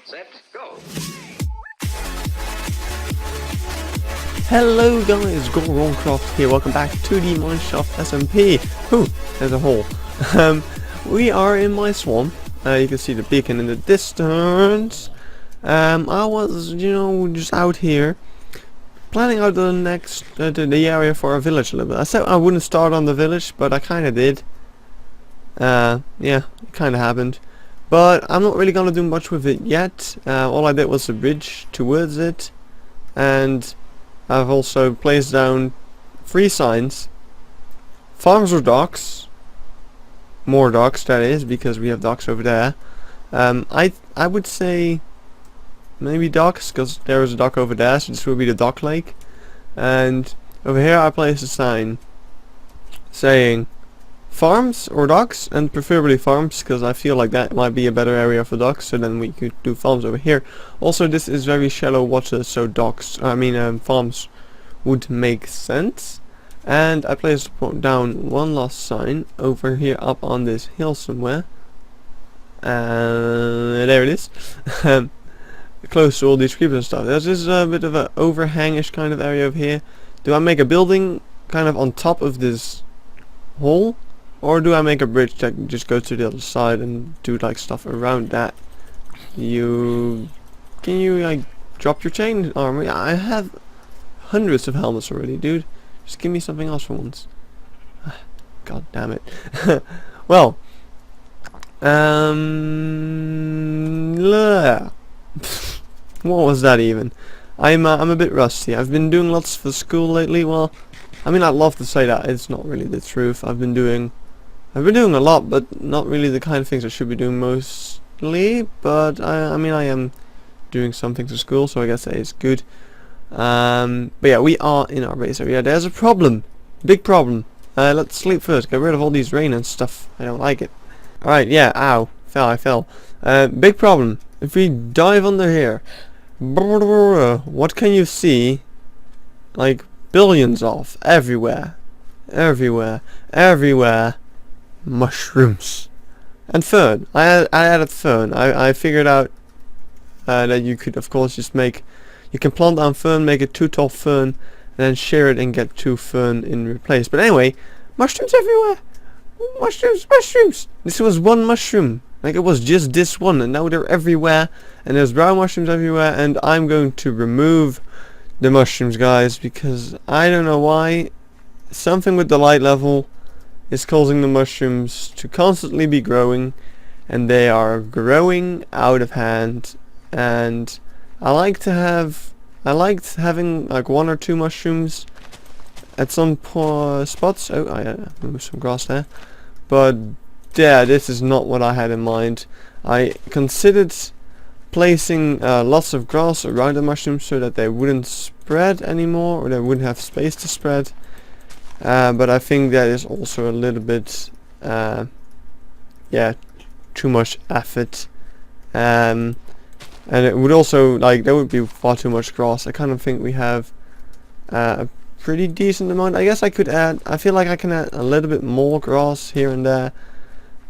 set, go. Hello guys, Goldcroft here, welcome back to the MineShaft SMP. Ooh, there's a hole. We are in my swamp. You can see the beacon in the distance. I was, just out here planning out the next, the area for a village a little bit. I said I wouldn't start on the village, but I kinda did. Yeah, it kinda happened. But I'm not really gonna do much with it yet. All I did was a bridge towards it, and I've also placed down 3 signs. Farms or docks. More docks, that is, because we have docks over there. I would say maybe docks, because there is a dock over there, so this will be the dock lake. And over here I placed a sign saying farms or docks, and preferably farms, because I feel like that might be a better area for docks, so then we could do farms over here. Also, this is very shallow water, so farms would make sense. And I placed down one last sign over here up on this hill somewhere. There it is. Close to all these creepers and stuff. There's this bit of an overhangish kind of area over here. Do I make a building kind of on top of this hole? Or do I make a bridge that just goes to the other side and do like stuff around that? Can you like drop your chain armor? I have hundreds of helmets already, dude. Just give me something else for once. God damn it. Well, what was that even? I'm a bit rusty. I've been doing lots for school lately. Well, I mean, I'd love to say that. It's not really the truth. I've been doing a lot, but not really the kind of things I should be doing mostly. But I mean, I am doing some things at school, so I guess that is good. But yeah, we are in our base area. There's a problem. Big problem. Let's sleep first. Get rid of all these rain and stuff. I don't like it. Alright, yeah, ow. I fell. Big problem. If we dive under here, what can you see? Like, billions of. Everywhere. Mushrooms. And fern. I added fern. I figured out that you could, of course, just you can plant down fern, make it 2 tall fern, and then shear it and get 2 fern in place. But anyway, mushrooms everywhere. Mushrooms. This was one mushroom. Like, it was just this one, and now they're everywhere, and there's brown mushrooms everywhere, and I'm going to remove the mushrooms, guys, because I don't know why. Something with the light level is causing the mushrooms to constantly be growing, and they are growing out of hand. And I liked having like 1 or 2 mushrooms at some spots. Oh, I moved some grass there. But yeah, this is not what I had in mind. I considered placing lots of grass around the mushrooms so that they wouldn't spread anymore, or they wouldn't have space to spread. But I think that is also a little bit, yeah, too much effort. And it would also, like, there would be far too much grass. I kind of think we have a pretty decent amount. I guess I could add, I feel like I can add a little bit more grass here and there.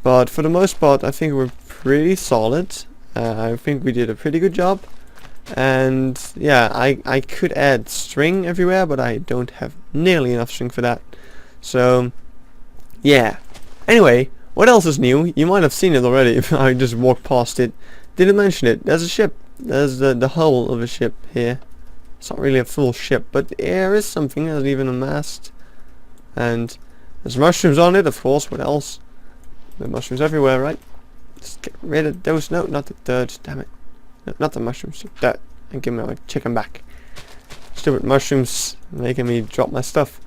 But for the most part, I think we're pretty solid. I think we did a pretty good job. And yeah, I could add string everywhere, but I don't have nearly enough string for that. So yeah. Anyway, what else is new? You might have seen it already if I just walked past it. Didn't mention it. There's a ship. There's the hull of a ship here. It's not really a full ship, but there is something. There's even a mast. And there's mushrooms on it, of course. What else? There are mushrooms everywhere, right? Just get rid of those. No, not the dirt. Damn it. No, not the mushrooms. That. And give me my chicken back. Stupid mushrooms making me drop my stuff.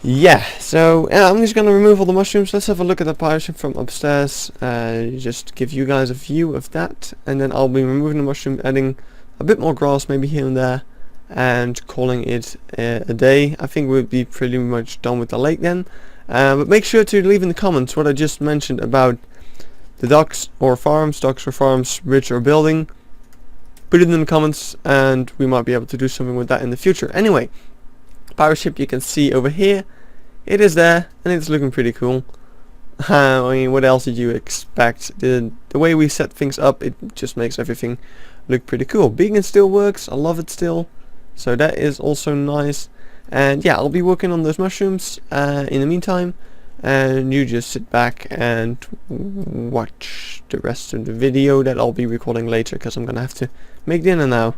Yeah, so I'm just gonna remove all the mushrooms. Let's have a look at the pirate ship from upstairs. Just give you guys a view of that, and then I'll be removing the mushroom, adding a bit more grass maybe here and there, and calling it a day. I think we'll be pretty much done with the lake then. But make sure to leave in the comments what I just mentioned about the docks or farms, bridge or building. Put it in the comments, and we might be able to do something with that in the future. Anyway, pirate ship you can see over here. It is there, and it's looking pretty cool. I mean, what else did you expect? The way we set things up, it just makes everything look pretty cool. Beacon still works, I love it still, so that is also nice. And yeah, I'll be working on those mushrooms in the meantime, and you just sit back and watch the rest of the video that I'll be recording later, because I'm gonna have to make dinner now,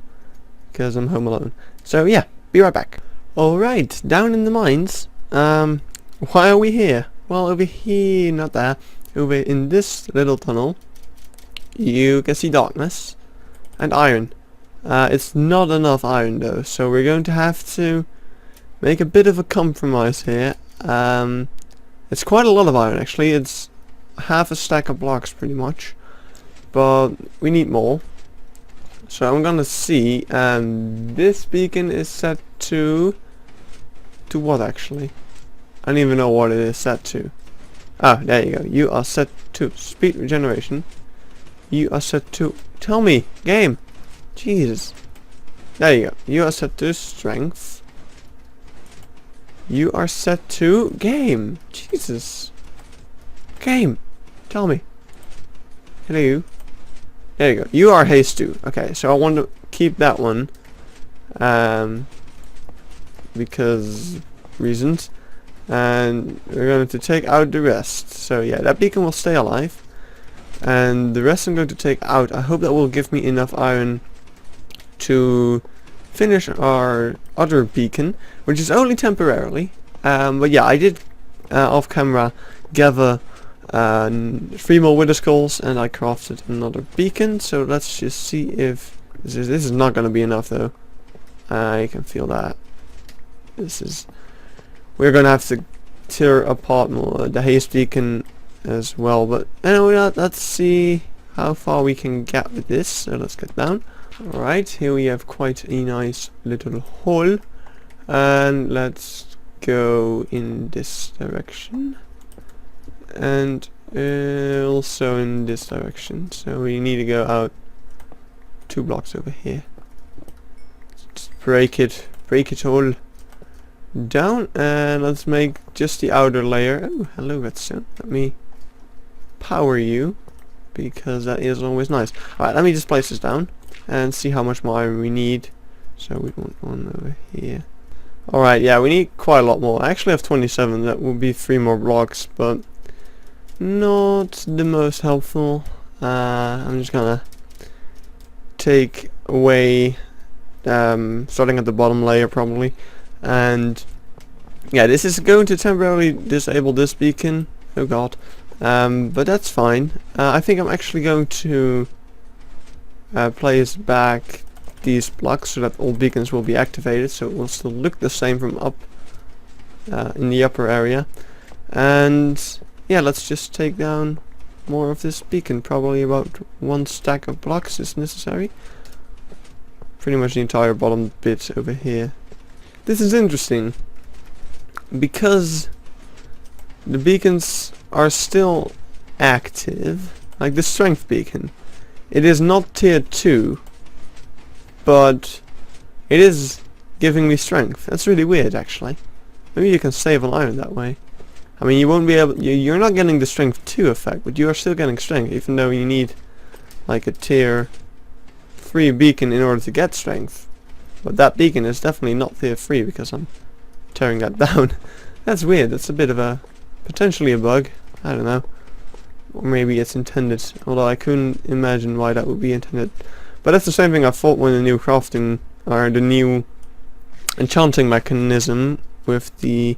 because I'm home alone. So yeah, be right back. Alright, down in the mines, why are we here? Well, over here, not there, over in this little tunnel, you can see darkness and iron. It's not enough iron though, so we're going to have to make a bit of a compromise here. It's quite a lot of iron actually, it's half a stack of blocks pretty much, but we need more. So I'm gonna see, this beacon is set to what actually? I don't even know what it is set to. Ah, there you go. You are set to speed regeneration. You are set to... Tell me, game! Jesus. There you go. You are set to strength. You are set to game. Jesus. Game. Tell me. Hello. There you go. You are haste 2. Okay, so I want to keep that one. Because reasons. And we're going to take out the rest. So yeah, that beacon will stay alive. And the rest I'm going to take out. I hope that will give me enough iron to finish our other beacon, which is only temporarily. But yeah, I did off camera gather 3 more wither skulls, and I crafted another beacon. So let's just see if this is not going to be enough though. I can feel that. We're gonna have to tear apart more the haste beacon as well, but anyway, let's see how far we can get with this. So let's get down. Alright, here we have quite a nice little hole, and let's go in this direction, and also in this direction. So we need to go out 2 blocks over here. Just break it all down, and let's make just the outer layer. Oh, hello redstone. Let me power you, because that is always nice. Alright, let me just place this down and see how much more iron we need. So we want one over here. Alright, yeah, we need quite a lot more. I actually have 27. That will be 3 more blocks, but not the most helpful. I'm just gonna take away starting at the bottom layer probably. And yeah, this is going to temporarily disable this beacon. Oh god. But that's fine. I think I'm actually going to place back these blocks so that all beacons will be activated, so it will still look the same from up in the upper area. And yeah, let's just take down more of this beacon. Probably about 1 stack of blocks is necessary. Pretty much the entire bottom bit over here. This is interesting because the beacons are still active, like the strength beacon. It is not tier 2, but it is giving me strength. That's really weird actually. Maybe you can save on iron that way. I mean, you won't be able, you're not getting the strength 2 effect, but you are still getting strength, even though you need like a tier 3 beacon in order to get strength. But that beacon is definitely not tier 3 because I'm tearing that down. That's weird. That's a bit of a potentially a bug. I don't know. Or maybe it's intended. Although I couldn't imagine why that would be intended. But that's the same thing I thought when the new crafting or the new enchanting mechanism with the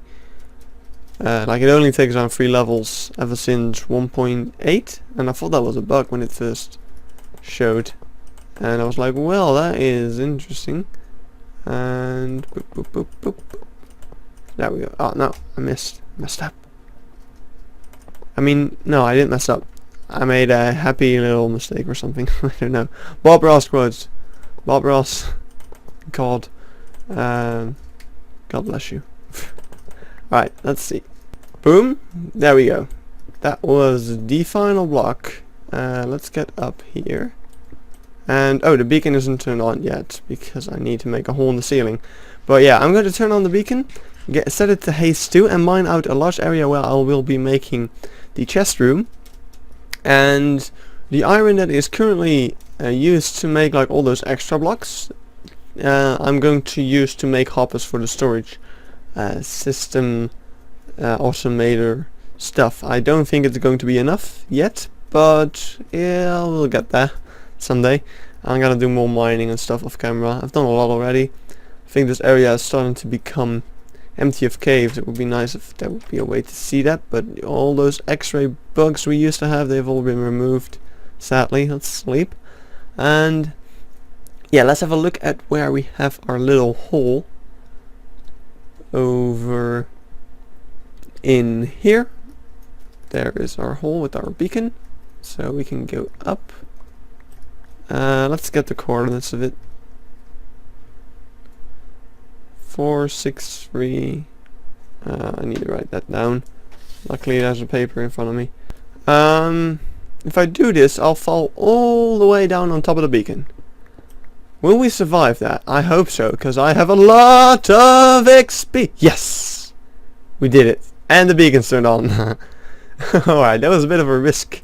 like it only takes on 3 levels ever since 1.8, and I thought that was a bug when it first showed. And I was like, well, that is interesting. And boop, boop, boop, boop, boop. There we go. Oh no, I messed up. I mean, no, I didn't mess up. I made a happy little mistake or something. I don't know. Bob Ross quotes. Bob Ross. God. God bless you. Alright, let's see. Boom. There we go. That was the final block. Let's get up here. And oh, the beacon isn't turned on yet because I need to make a hole in the ceiling. But yeah, I'm going to turn on the beacon, set it to haste 2, and mine out a large area where I will be making the chest room. And the iron that is currently used to make like all those extra blocks, I'm going to use to make hoppers for the storage system automator stuff. I don't think it's going to be enough yet, but yeah, we'll get there someday. I'm gonna do more mining and stuff off camera. I've done a lot already. I think this area is starting to become empty of caves. It would be nice if there would be a way to see that, but all those x-ray bugs we used to have, they've all been removed, sadly. Let's sleep. And yeah, let's have a look at where we have our little hole over in here. There is our hole with our beacon, so we can go up. Let's get the coordinates of it. 463. I need to write that down. Luckily there's a paper in front of me. If I do this, I'll fall all the way down on top of the beacon. Will we survive that? I hope so, because I have a lot of XP. Yes! We did it. And the beacon's turned on. Alright, that was a bit of a risk.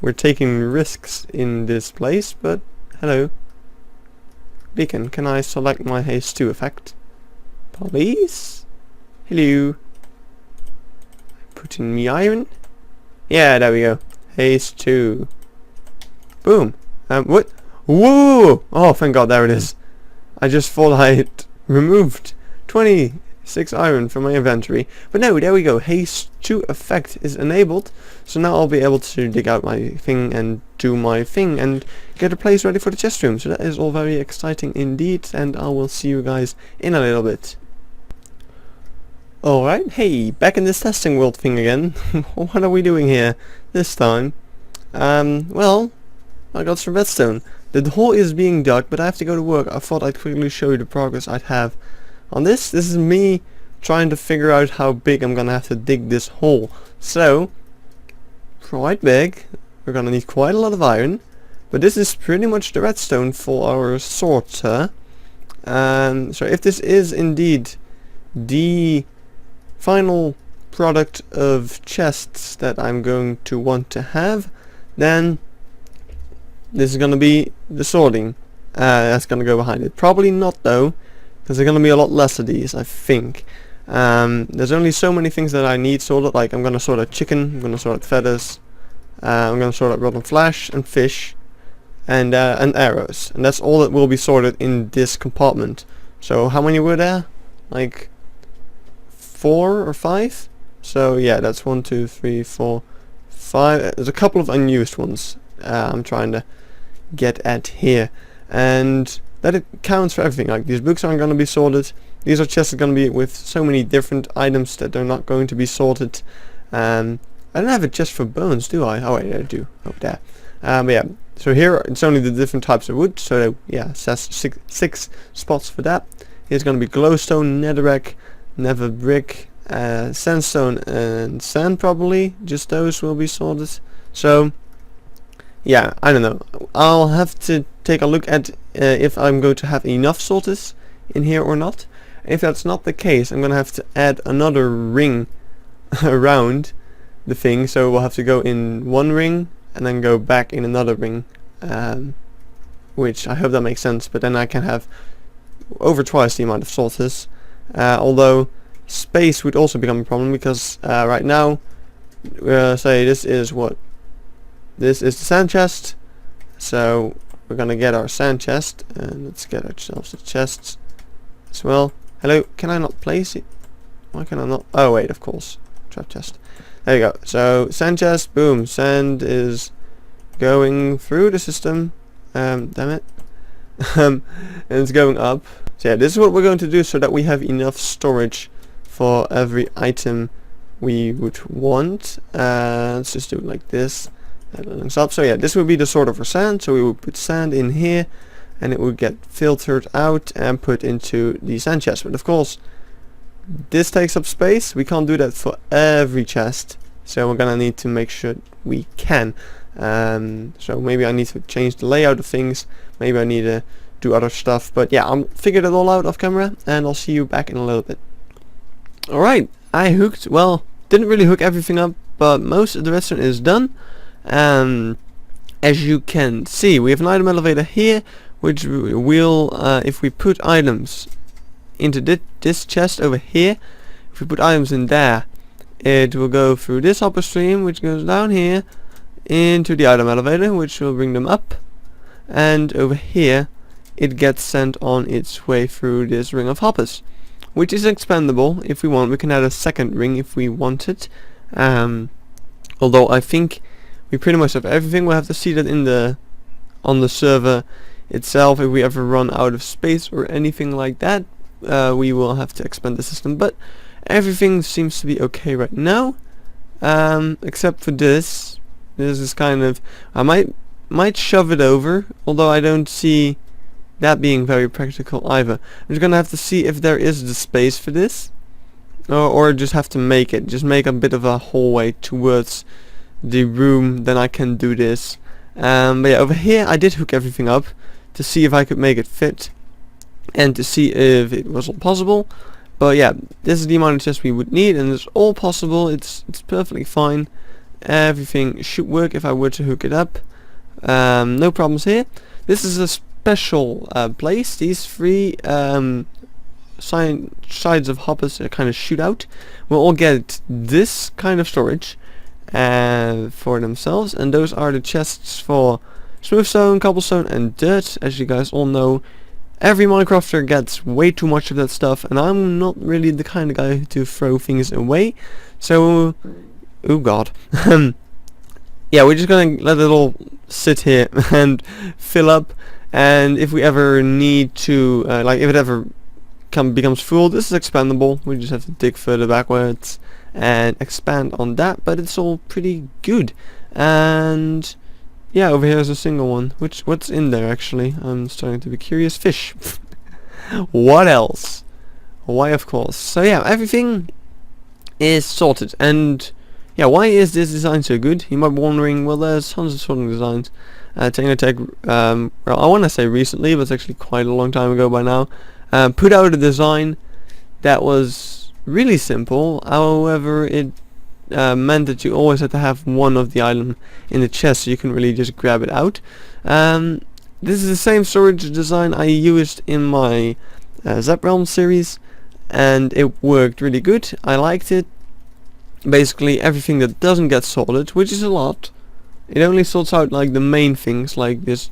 We're taking risks in this place, but hello. Beacon, can I select my haste 2 effect? Please? Hello. Put in me iron. Yeah, there we go. Haste 2. Boom. What? Whoa! Oh, thank God, there it is. I just thought I had removed 26 iron from my inventory. But no, there we go. Haste 2 effect is enabled. So now I'll be able to dig out my thing and do my thing and get a place ready for the chest room. So that is all very exciting indeed. And I will see you guys in a little bit. Alright, hey, back in this testing world thing again. What are we doing here this time? Well, I got some redstone. The hole is being dug, but I have to go to work. I thought I'd quickly show you the progress I'd have on this. This is me trying to figure out how big I'm gonna have to dig this hole. So, quite big. We're gonna need quite a lot of iron. But this is pretty much the redstone for our sorter. So if this is indeed the final product of chests that I'm going to want to have, then this is going to be the sorting that's going to go behind it. Probably not though, because there's going to be a lot less of these, I think. There's only so many things that I need sorted. Like I'm going to sort out chicken, I'm going to sort out feathers, I'm going to sort out rotten flesh and fish and arrows, and that's all that will be sorted in this compartment. So how many were there? Like 4 or 5? So yeah, that's 1, 2, 3, 4, 5. There's a couple of unused ones I'm trying to get at here, and that it counts for everything. Like these books aren't going to be sorted. These are chests going to be with so many different items that they're not going to be sorted. I don't have a chest for bones, do I? Oh wait, I do. Oh there. But yeah, so here it's only the different types of wood. So yeah, it says 6 spots for that. Here's going to be glowstone, netherrack, nether brick, sandstone and sand probably. Just those will be sorted. So yeah, I don't know. I'll have to take a look at if I'm going to have enough sorters in here or not. If that's not the case, I'm going to have to add another ring around the thing. So we'll have to go in one ring and then go back in another ring. Which I hope that makes sense. But then I can have over twice the amount of sorters. Although space would also become a problem because right now, say this is what? This is the sand chest, so we're gonna get our sand chest, and let's get ourselves the chests as well. Hello, can I not place it? Why can I not? Oh wait, of course, trap chest. There you go. So sand chest, boom, sand is going through the system. Damn it, and it's going up. So yeah, this is what we're going to do so that we have enough storage for every item we would want. Let's just do it like this. Up. So yeah, this would be the sorter for sand. So we would put sand in here, and it would get filtered out and put into the sand chest. But of course, this takes up space. We can't do that for every chest, so we're gonna need to make sure we can. So maybe I need to change the layout of things, maybe I need to do other stuff, but yeah, I'll figure it all out off camera, and I'll see you back in a little bit. Alright, I hooked, well, didn't really hook everything up, but most of the redstone is done. As you can see, we have an item elevator here, which will, if we put items into this chest over here, if we put items in there, it will go through this hopper stream, which goes down here into the item elevator, which will bring them up, and over here it gets sent on its way through this ring of hoppers, which is expandable if we want. We can add a second ring if we want it, although I think we pretty much have everything. We'll have to see that on the server itself. If we ever run out of space or anything like that, we will have to expand the system, but everything seems to be okay right now, except for this. This is kind of, I might shove it over, although I don't see that being very practical either. I'm just gonna have to see if there is the space for this, or just have to make a bit of a hallway towards the room. Then I can do this. But yeah, over here I did hook everything up to see if I could make it fit, and to see if it was all possible. But yeah, this is the amount of chests we would need, and it's all possible. It's perfectly fine. Everything should work if I were to hook it up. No problems here. This is a special place. These three sides of hoppers kind of shoot out. We'll all get this kind of storage for themselves, and those are the chests for smooth stone, cobblestone, and dirt. As you guys all know, every Minecrafter gets way too much of that stuff, and I'm not really the kind of guy to throw things away. So, oh god. Yeah, we're just gonna let it all sit here and fill up, and if we ever need to, like if it ever becomes full, this is expandable. We just have to dig further backwards and expand on that, but it's all pretty good. And yeah, over here is a single one. What's in there actually? I'm starting to be curious. Fish. What else? Why, of course. So yeah, everything is sorted. And yeah, why is this design so good? You might be wondering. Well, there's tons of sorting designs. Technotech, well, I want to say recently, but it's actually quite a long time ago by now, put out a design that was really simple. However, it meant that you always had to have one of the item in the chest, so you can really just grab it out. This is the same storage design I used in my Zap Realm series, and it worked really good. I liked it. Basically everything that doesn't get sorted, which is a lot, it only sorts out like the main things, like this,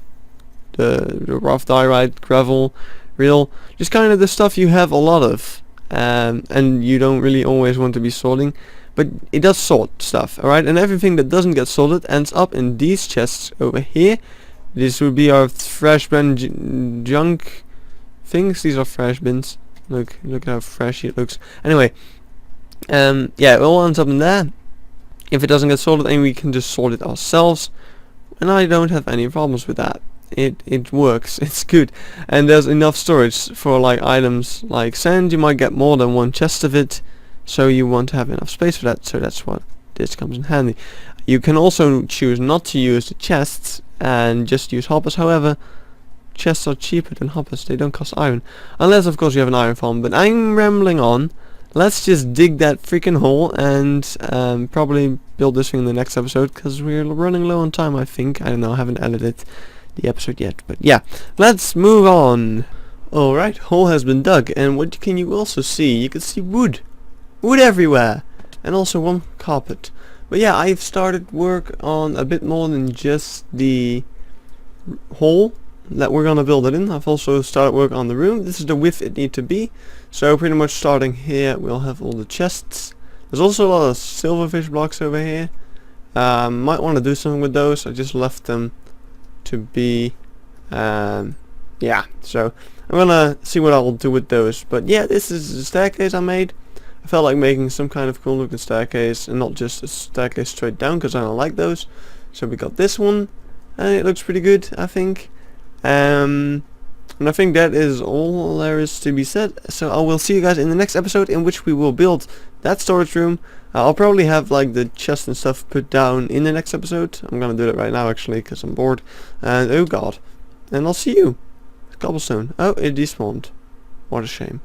the rough diorite, gravel, real, just kind of the stuff you have a lot of, and you don't really always want to be sorting. But it does sort stuff, alright? And everything that doesn't get sorted ends up in these chests over here. This would be our fresh bin junk things. These are fresh bins. Look at how fresh it looks. Anyway, yeah, it all ends up in there. If it doesn't get sorted, then we can just sort it ourselves. And I don't have any problems with that. It works. It's good. And there's enough storage for like items like sand. You might get more than one chest of it, so you want to have enough space for that, so that's what this comes in handy. You can also choose not to use the chests and just use hoppers. However, chests are cheaper than hoppers. They don't cost iron, unless of course you have an iron farm. But I'm rambling on. Let's just dig that freaking hole and probably build this thing in the next episode, because we're running low on time, I think. I don't know, I haven't edited the episode yet, but yeah, let's move on. Alright, hole has been dug, and what can you also see? You can see wood everywhere, and also one carpet. But yeah, I've started work on a bit more than just the hole that we're gonna build it in. I've also started work on the room. This is the width it needs to be, so pretty much starting here we'll have all the chests. There's also a lot of silverfish blocks over here. Might want to do something with those. I just left them to be, yeah, so I'm gonna see what I'll do with those. But yeah, this is the staircase I made. I felt like making some kind of cool looking staircase and not just a staircase straight down, because I don't like those. So we got this one, and it looks pretty good, I think. And I think that is all there is to be said. So I will see you guys in the next episode, in which we will build that storage room. I'll probably have like the chest and stuff put down in the next episode. I'm gonna do that right now actually because I'm bored. And oh god. And I'll see you. Cobblestone. Oh, it despawned. What a shame.